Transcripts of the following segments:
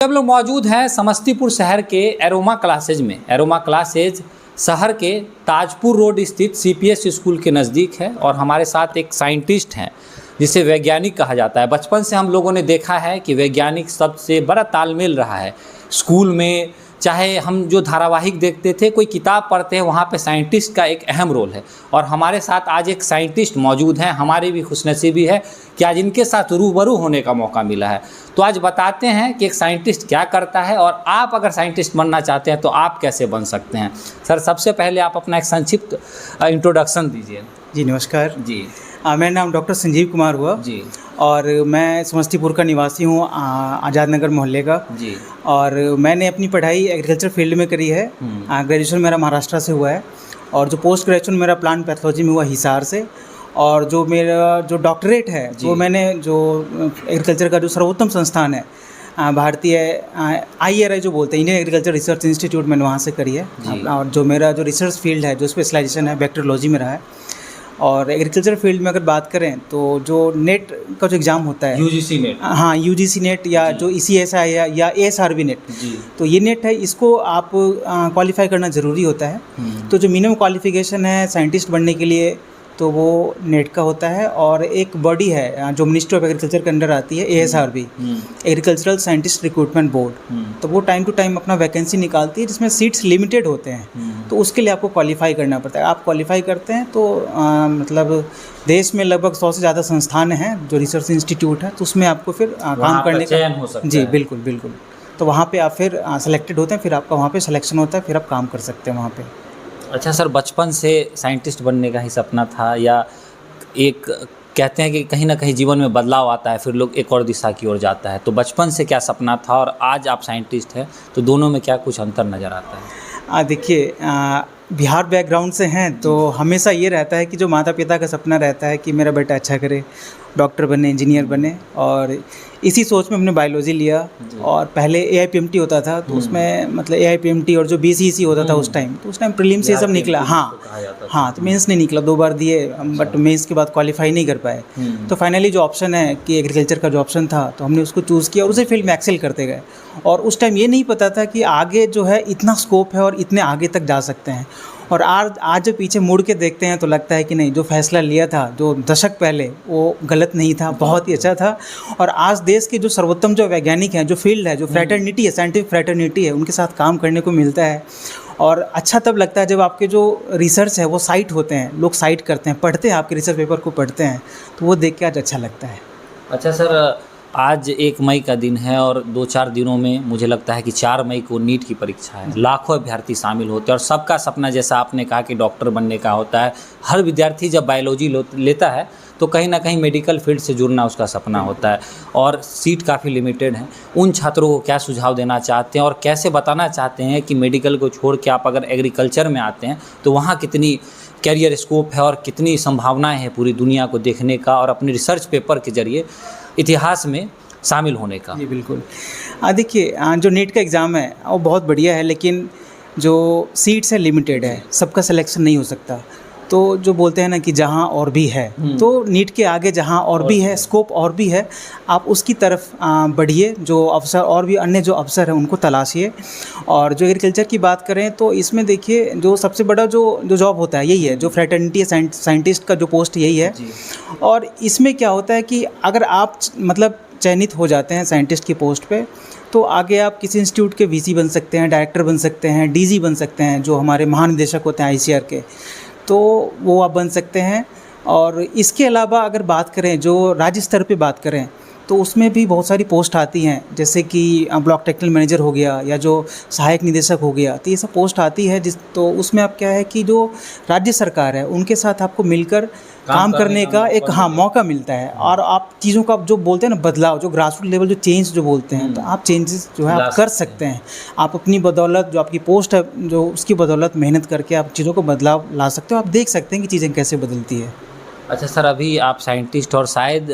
हम लोग मौजूद हैं समस्तीपुर शहर के एरोमा क्लासेज में। एरोमा क्लासेज शहर के ताजपुर रोड स्थित सीपीएस स्कूल के नज़दीक है और हमारे साथ एक साइंटिस्ट हैं जिसे वैज्ञानिक कहा जाता है। बचपन से हम लोगों ने देखा है कि वैज्ञानिक शब्द से बड़ा तालमेल रहा है। स्कूल में चाहे हम जो धारावाहिक देखते थे, कोई किताब पढ़ते हैं, वहाँ पे साइंटिस्ट का एक अहम रोल है। और हमारे साथ आज एक साइंटिस्ट मौजूद हैं। हमारी भी खुशनसीबी है कि आज इनके साथ रूबरू होने का मौका मिला है। तो आज बताते हैं कि एक साइंटिस्ट क्या करता है और आप अगर साइंटिस्ट बनना चाहते हैं तो आप कैसे बन सकते हैं। सर, सबसे पहले आप अपना एक संक्षिप्त इंट्रोडक्शन दीजिए। जी नमस्कार जी। मेरा नाम डॉक्टर संजीव कुमार हुआ जी, और मैं समस्तीपुर का निवासी हूँ, आज़ाद नगर मोहल्ले का जी। और मैंने अपनी पढ़ाई एग्रीकल्चर फील्ड में करी है। ग्रेजुएशन मेरा महाराष्ट्र से हुआ है और जो पोस्ट ग्रेजुएशन मेरा प्लांट पैथोलॉजी में हुआ हिसार से। और जो मेरा जो डॉक्टरेट है वो मैंने जो एग्रीकल्चर का जो सर्वोत्तम संस्थान है भारतीय IRI जो बोलते हैं, इंडियन एग्रीकल्चर रिसर्च इंस्टीट्यूट, मैंने वहाँ से करी है। और जो मेरा जो रिसर्च फील्ड है, जो स्पेशलाइजेशन है, बैक्टीरियोलॉजी में रहा है। और एग्रीकल्चर फील्ड में अगर बात करें तो जो नेट का जो एग्ज़ाम होता है, UGC नेट, हाँ UGC नेट या जो ECSI या ASRB नेट, तो ये नेट है, इसको आप क्वालिफाई करना ज़रूरी होता है। तो जो मिनिमम क्वालिफिकेशन है साइंटिस्ट बनने के लिए तो वो नेट का होता है। और एक बॉडी है जो मिनिस्ट्री ऑफ एग्रीकल्चर के अंडर आती है, ASRB, agricultural scientist recruitment board. तो वो टाइम टू टाइम अपना वैकेंसी निकालती है जिसमें सीट्स लिमिटेड होते हैं। तो उसके लिए आपको क्वालिफाई करना पड़ता है। आप क्वालिफाई करते हैं तो मतलब देश में लगभग 100 से ज़्यादा संस्थान हैं जो रिसर्च इंस्टीट्यूट है, तो उसमें आपको फिर काम करने का चयन हो सकता है। जी बिल्कुल बिल्कुल। तो वहाँ पर आप फिर सेलेक्टेड होते हैं, फिर आपका वहाँ पर सिलेक्शन होता है, फिर आप काम कर सकते हैं वहाँ पर। अच्छा सर, बचपन से साइंटिस्ट बनने का ही सपना था या एक कहते हैं कि कहीं ना कहीं जीवन में बदलाव आता है, फिर लोग एक और दिशा की ओर जाता है, तो बचपन से क्या सपना था और आज आप साइंटिस्ट हैं, तो दोनों में क्या कुछ अंतर नज़र आता है? देखिए, बिहार बैकग्राउंड से हैं तो हमेशा ये रहता है कि जो माता पिता का सपना रहता है कि मेरा बेटा अच्छा करे, डॉक्टर बने, इंजीनियर बने, और इसी सोच में हमने बायोलॉजी लिया। और पहले AIPMT होता था तो उसमें मतलब AIPMT और जो BCEC होता था उस टाइम प्रीलिम से सब निकला। हाँ, तो मेंस नहीं निकला, 2 बार दिए, बट मेंस के बाद क्वालिफाई नहीं कर पाए। तो फाइनली जो ऑप्शन है कि एग्रीकल्चर का जो ऑप्शन था तो हमने उसको चूज़ किया और उसी फील्ड में एक्सेल करते गए। और उस टाइम ये नहीं पता था कि आगे जो है इतना स्कोप है और इतने आगे तक जा सकते हैं। और आज जो पीछे मुड़ के देखते हैं तो लगता है कि नहीं, जो फैसला लिया था जो दशक पहले, वो गलत नहीं था, बहुत ही अच्छा था। और आज देश के जो सर्वोत्तम जो वैज्ञानिक हैं, जो फील्ड है, जो फ्रैटर्निटी है, साइंटिफिक फ्रैटर्निटी है, उनके साथ काम करने को मिलता है। और अच्छा तब लगता है जब आपके जो रिसर्च है वो साइट होते हैं, लोग साइट करते हैं, पढ़ते हैं, आपके रिसर्च पेपर को पढ़ते हैं, तो वो देख के आज अच्छा लगता है। अच्छा सर, आज 1 मई का दिन है और 2-4 दिनों में मुझे लगता है कि 4 मई को नीट की परीक्षा है। लाखों अभ्यर्थी शामिल होते हैं और सबका सपना, जैसा आपने कहा कि डॉक्टर बनने का होता है। हर विद्यार्थी जब बायोलॉजी लेता है तो कहीं ना कहीं मेडिकल फील्ड से जुड़ना उसका सपना होता है और सीट काफ़ी लिमिटेड है। उन छात्रों को क्या सुझाव देना चाहते हैं और कैसे बताना चाहते हैं कि मेडिकल को छोड़ के आप अगर एग्रीकल्चर में आते हैं तो वहाँ कितनी कैरियर स्कोप है और कितनी संभावनाएं हैं पूरी दुनिया को देखने का और अपने रिसर्च पेपर के जरिए इतिहास में शामिल होने का? जी बिल्कुल। देखिए, जो नीट का एग्ज़ाम है वो बहुत बढ़िया है, लेकिन जो सीट्स है लिमिटेड है, सबका सिलेक्शन नहीं हो सकता। तो जो बोलते हैं ना कि जहाँ और भी है, तो नीट के आगे जहाँ और भी है, स्कोप और भी है, आप उसकी तरफ बढ़िए। जो अवसर और भी अन्य जो अवसर हैं उनको तलाशिए। और जो एग्रीकल्चर की बात करें तो इसमें देखिए, जो सबसे बड़ा जो जॉब होता है यही है, जो फ्रैटर्निटी साइंटिस्ट का जो पोस्ट यही है। और इसमें क्या होता है कि अगर आप मतलब चयनित हो जाते हैं साइंटिस्ट की पोस्ट पे, तो आगे आप किसी इंस्टीट्यूट के VC बन सकते हैं, डायरेक्टर बन सकते हैं, DG बन सकते हैं, जो हमारे महानिदेशक होते हैं ICAR के, तो वो आप बन सकते हैं। और इसके अलावा अगर बात करें, जो राज्य स्तर पे बात करें, तो उसमें भी बहुत सारी पोस्ट आती हैं, जैसे कि ब्लॉक टेक्निकल मैनेजर हो गया या जो सहायक निदेशक हो गया, तो ये सब पोस्ट आती है तो उसमें आप क्या है कि जो राज्य सरकार है उनके साथ आपको मिलकर काम करने का एक मौका मिलता है। और आप चीज़ों का जो बोलते हैं ना बदलाव, जो ग्रासरूट लेवल जो चेंज जो बोलते हैं, तो आप चेंजेस जो है आप कर सकते हैं। आप अपनी बदौलत, जो आपकी पोस्ट है जो उसकी बदौलत मेहनत करके आप चीज़ों को बदलाव ला सकते हो। आप देख सकते हैं कि चीज़ें कैसे बदलती है। अच्छा सर, अभी आप साइंटिस्ट, और शायद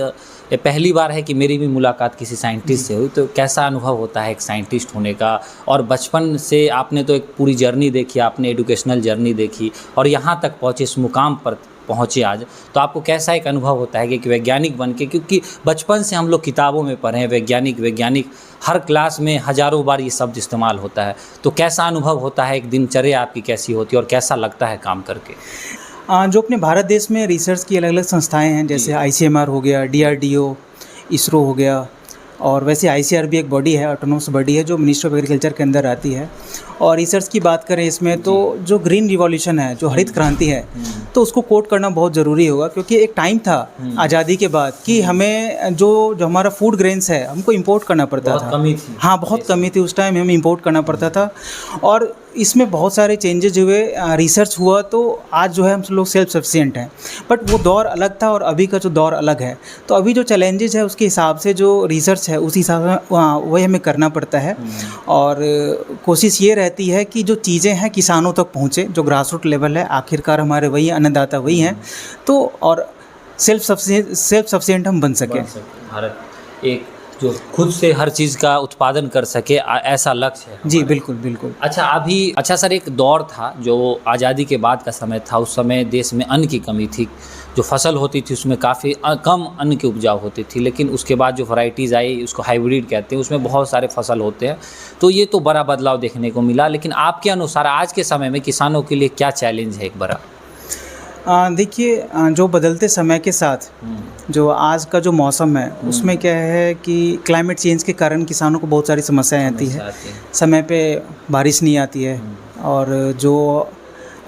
ये पहली बार है कि मेरी भी मुलाकात किसी साइंटिस्ट से हुई, तो कैसा अनुभव होता है एक साइंटिस्ट होने का? और बचपन से आपने तो एक पूरी जर्नी देखी, आपने एजुकेशनल जर्नी देखी और यहाँ तक पहुँचे, इस मुकाम पर पहुँचे आज, तो आपको कैसा एक अनुभव होता है कि एक वैज्ञानिक बन के, क्योंकि बचपन से हम लोग किताबों में पढ़े हैं वैज्ञानिक, हर क्लास में हज़ारों बार ये शब्द इस्तेमाल होता है, तो कैसा अनुभव होता है, एक दिनचर्या आपकी कैसी होती है और कैसा लगता है काम करके? जो अपने भारत देश में रिसर्च की अलग अलग संस्थाएं हैं, जैसे ICMR हो गया, DRDO, इसरो हो गया, और वैसे ICAR भी एक बॉडी है, ऑटोनोमस बॉडी है, जो मिनिस्ट्री ऑफ एग्रीकल्चर के अंदर आती है। और रिसर्च की बात करें इसमें, तो जो ग्रीन रिवॉल्यूशन है, जो हरित क्रांति है, तो उसको कोट करना बहुत ज़रूरी होगा, क्योंकि एक टाइम था आज़ादी के बाद कि हमें जो हमारा फूड ग्रेन्स है हमको इंपोर्ट करना पड़ता था। कमी थी। हाँ, बहुत कमी थी, उस टाइम हमें इंपोर्ट करना पड़ता था, और इसमें बहुत सारे चेंजेज हुए, रिसर्च हुआ, तो आज जो है हम लोग सेल्फ सफिशिएंट हैं। बट वो दौर अलग था और अभी का जो दौर अलग है, तो अभी जो चैलेंजेस है उसके हिसाब से जो रिसर्च है उस हिसाब से वही हमें करना पड़ता है। और कोशिश ये रहती है कि जो चीज़ें हैं किसानों तक पहुँचे, जो ग्रास रूट लेवल है, आखिरकार हमारे वही अन्नदाता वही हैं, तो और सेल्फ सफिशिएंट हम बन सकें। भारत एक जो खुद से हर चीज़ का उत्पादन कर सके, ऐसा लक्ष्य है। जी बिल्कुल बिल्कुल। अच्छा सर, एक दौर था जो आज़ादी के बाद का समय था, उस समय देश में अन्न की कमी थी, जो फसल होती थी उसमें काफ़ी कम अन्न की उपजाऊ होती थी, लेकिन उसके बाद जो वैरायटीज़ आई, उसको हाइब्रिड कहते हैं, उसमें बहुत सारे फसल होते हैं, तो ये तो बड़ा बदलाव देखने को मिला। लेकिन आपके अनुसार आज के समय में किसानों के लिए क्या चैलेंज है एक बड़ा? देखिए, जो बदलते समय के साथ जो आज का जो मौसम है उसमें क्या है कि क्लाइमेट चेंज के कारण किसानों को बहुत सारी समस्याएं आती है। समय पे बारिश नहीं आती है, और जो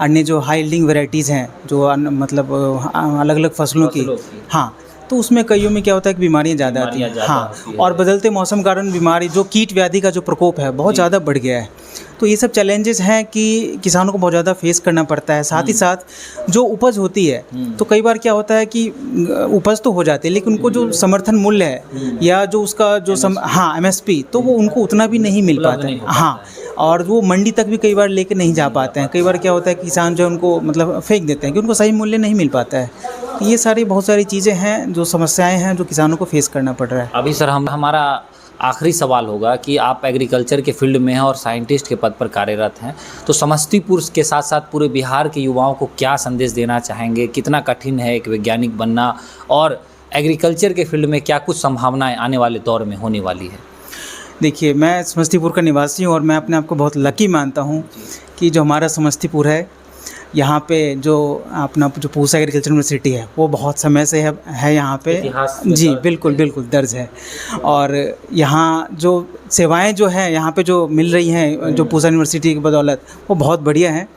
अन्य जो हाई यील्डिंग वैरायटीज़ हैं, जो मतलब अलग अलग फसलों की, हाँ, तो उसमें कईयों में क्या होता है कि बीमारियां ज़्यादा आती हैं। हाँ, और बदलते मौसम के कारण बीमारी, जो कीट व्याधि का जो प्रकोप है बहुत ज़्यादा बढ़ गया है। तो ये सब चैलेंजेस हैं कि किसानों को बहुत ज़्यादा फेस करना पड़ता है। साथ ही साथ जो उपज होती है, तो कई बार क्या होता है कि उपज तो हो जाती है, लेकिन उनको जो समर्थन मूल्य है या जो उसका जो MSP, तो वो उनको उतना भी नहीं मिल पाता है। हाँ, और वो मंडी तक भी कई बार लेके नहीं जा पाते हैं। कई बार क्या होता है कि किसान जो है उनको मतलब फेंक देते हैं कि उनको सही मूल्य नहीं मिल पाता है। तो ये सारी बहुत सारी चीज़ें हैं, जो समस्याएं हैं, जो किसानों को फेस करना पड़ रहा है। अभी सर हमारा आखिरी सवाल होगा कि आप एग्रीकल्चर के फील्ड में हैं और साइंटिस्ट के पद पर कार्यरत हैं, तो समस्तीपुर के साथ साथ पूरे बिहार के युवाओं को क्या संदेश देना चाहेंगे? कितना कठिन है एक वैज्ञानिक बनना, और एग्रीकल्चर के फील्ड में क्या कुछ संभावनाएं आने वाले दौर में होने वाली है? देखिए, मैं समस्तीपुर का निवासी हूँ और मैं अपने आप को बहुत लकी मानता हूँ कि जो हमारा समस्तीपुर है, यहाँ पे जो अपना जो पूसा एग्रीकल्चर यूनिवर्सिटी है वो बहुत समय से है यहाँ पे। जी बिल्कुल बिल्कुल दर्ज है। और यहाँ जो सेवाएं जो हैं यहाँ पे जो मिल रही हैं जो पूसा यूनिवर्सिटी की बदौलत, वो बहुत बढ़िया है।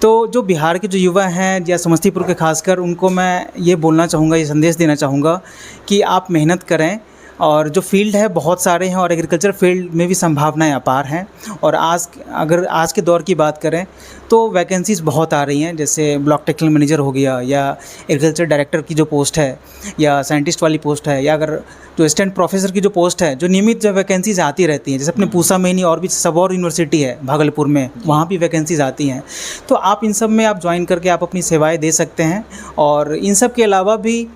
तो जो बिहार के जो युवा हैं या समस्तीपुर के खासकर, उनको मैं ये बोलना चाहूँगा, ये संदेश देना चाहूँगा कि आप मेहनत करें, और जो फील्ड है बहुत सारे हैं, और एग्रीकल्चर फील्ड में भी संभावनाएं अपार हैं। और अगर आज के दौर की बात करें तो वैकेंसीज़ बहुत आ रही हैं, जैसे ब्लॉक टेक्निकल मैनेजर हो गया, या एग्रीकल्चर डायरेक्टर की जो पोस्ट है, या साइंटिस्ट वाली पोस्ट है, या अगर जो असिस्टेंट प्रोफेसर की जो पोस्ट है, जो नियमित जो वैकेंसीज़ आती रहती हैं। जैसे अपने पूसा में नहीं, और भी सब और यूनिवर्सिटी है भागलपुर में, वहाँ भी वैकेंसीज़ आती हैं। तो आप इन सब में आप ज्वाइन करके आप अपनी सेवाएँ दे सकते हैं। और इन सब के अलावा भी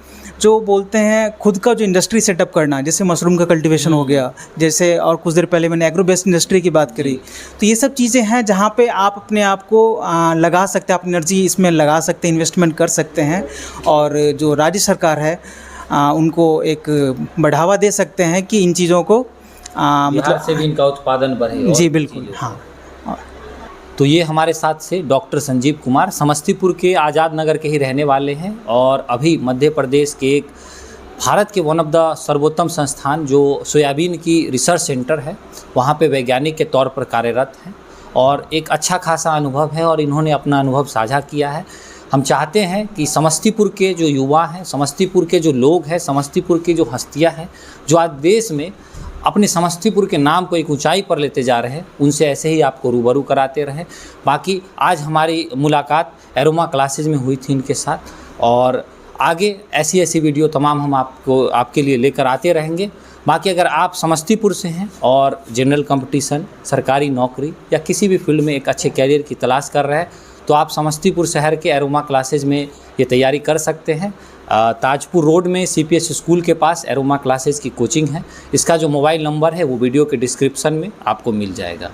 जो बोलते हैं खुद का जो इंडस्ट्री सेटअप करना, जैसे मशरूम का कल्टीवेशन हो गया, जैसे और कुछ देर पहले मैंने एग्रो बेस्ड इंडस्ट्री की बात करी, तो ये सब चीज़ें हैं जहाँ पे आप अपने आप को लगा सकते हैं, अपनी एनर्जी इसमें लगा सकते हैं, इन्वेस्टमेंट कर सकते हैं। और जो राज्य सरकार है उनको एक बढ़ावा दे सकते हैं कि इन चीज़ों को मतलब से भी इनका उत्पादन बढ़े। जी बिल्कुल, हाँ। तो ये हमारे साथ से डॉक्टर संजीव कुमार समस्तीपुर के आज़ाद नगर के ही रहने वाले हैं, और अभी मध्य प्रदेश के एक भारत के वन ऑफ द सर्वोत्तम संस्थान जो सोयाबीन की रिसर्च सेंटर है, वहाँ पे वैज्ञानिक के तौर पर कार्यरत हैं, और एक अच्छा खासा अनुभव है और इन्होंने अपना अनुभव साझा किया है। हम चाहते हैं कि समस्तीपुर के जो युवा हैं, समस्तीपुर के जो लोग हैं, समस्तीपुर की जो हस्तियाँ हैं, जो आज देश में अपने समस्तीपुर के नाम को एक ऊंचाई पर लेते जा रहे हैं, उनसे ऐसे ही आपको रूबरू कराते रहें। बाकी आज हमारी मुलाकात एरोमा क्लासेज में हुई थी इनके साथ, और आगे ऐसी ऐसी वीडियो तमाम हम आपके लिए लेकर आते रहेंगे। बाकी अगर आप समस्तीपुर से हैं और जनरल कंपटीशन, सरकारी नौकरी या किसी भी फील्ड में एक अच्छे कैरियर की तलाश कर रहे हैं, तो आप समस्तीपुर शहर के एरोमा क्लासेज में ये तैयारी कर सकते हैं। ताजपुर रोड में CPS स्कूल के पास एरोमा क्लासेज की कोचिंग है। इसका जो मोबाइल नंबर है वो वीडियो के डिस्क्रिप्शन में आपको मिल जाएगा।